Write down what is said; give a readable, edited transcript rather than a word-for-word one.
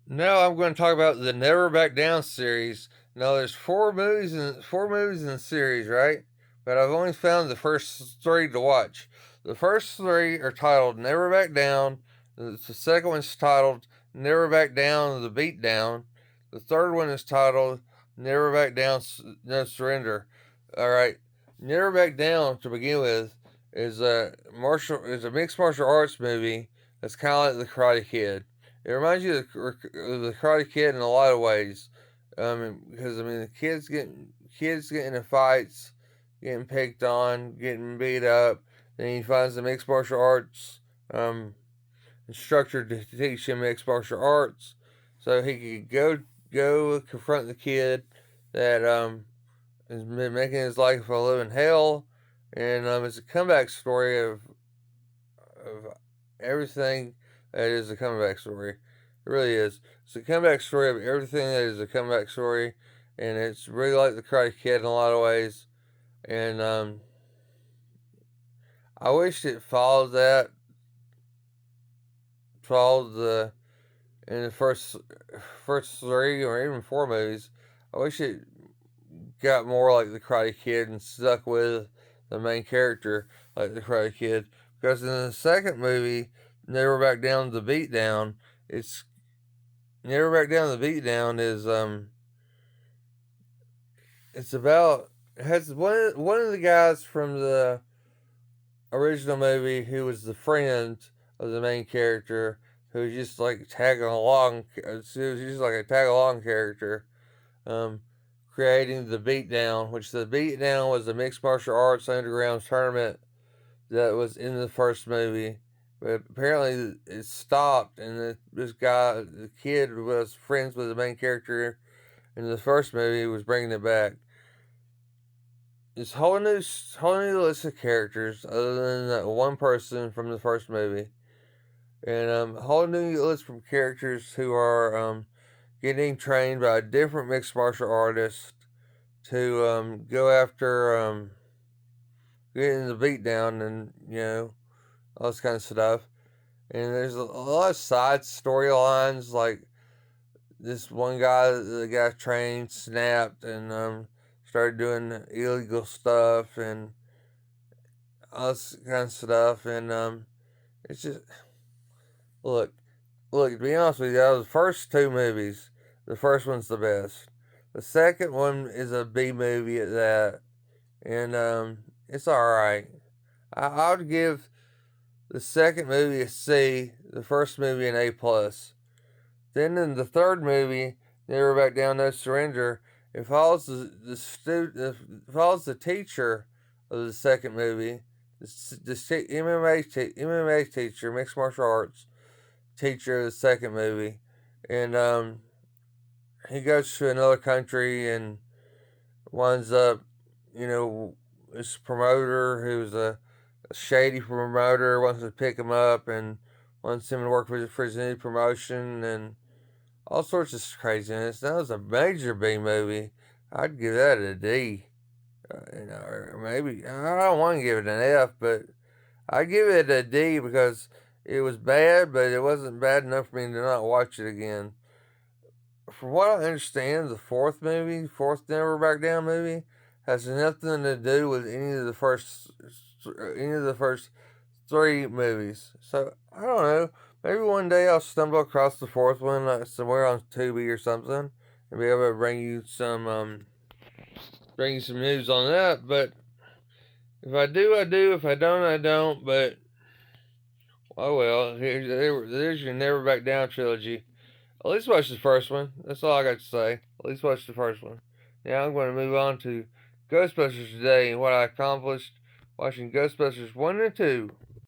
Now I'm going to talk about the Never Back Down series. Now there's four movies in the series, right? But I've only found the first three to watch. The first three are titled Never Back Down. The second one's titled Never Back Down, The Beatdown. The third one is titled Never Back Down, No Surrender. All right, Never Back Down to begin with is a mixed martial arts movie that's kind of like the Karate Kid. It reminds you of the Karate Kid in a lot of ways, because I mean the kids getting in fights, getting picked on, getting beat up. Then he finds the mixed martial arts um, instructor to teach him mixed martial arts, so he could go confront the kid that has been making his life a living hell, and it's a comeback story of everything that is a comeback story. It really is. It's a comeback story of everything that is a comeback story, and it's really like the Karate Kid in a lot of ways. And I wish it followed the in the first three or even four movies. I wish it got more like the Karate Kid and stuck with the main character like the Karate Kid. Because in the second movie, Never Back Down to the Beatdown, it's Never Back Down to the Beatdown is it's about it has one of the guys from the original movie who was the friend of the main character who was just like tagging along. She was just like a tag along character. Um, Creating the Beatdown, which the Beatdown was a mixed martial arts underground tournament that was in the first movie. But apparently it stopped, and the kid, was friends with the main character in the first movie, was bringing it back. This whole new list of characters, other than that one person from the first movie, and a whole new list from characters who are getting trained by a different mixed martial artist to go after getting the beat down and all this kind of stuff. And there's a lot of side storylines like this one guy, the guy trained, snapped and started doing illegal stuff and all this kind of stuff. And it's just look, look. To be honest with you, out of the first two movies, the first one's the best. The second one is a B movie at that, and it's all right. I would give the second movie a C, the first movie an A plus. Then in the third movie, Never Back Down, No Surrender, it follows it follows the teacher of the second movie, MMA teacher, mixed martial arts teacher of the second movie, and he goes to another country and winds up, this promoter who's a shady promoter wants to pick him up and wants him to work for his new promotion and all sorts of craziness. That was a major B movie. I'd give that a D. Or maybe I don't want to give it an F, but I'd give it a D because it was bad, but it wasn't bad enough for me to not watch it again. From what I understand, the fourth Never Back Down movie, has nothing to do with any of the first three movies. So I don't know. Maybe one day I'll stumble across the fourth one somewhere on Tubi or something, and be able to bring you some news on that. But if I do, I do. If I don't, I don't. But oh well. There's your Never Back Down trilogy. At least watch the first one. That's all I got to say. At least watch the first one. Now I'm going to move on to Ghostbusters today and what I accomplished watching Ghostbusters 1 and 2.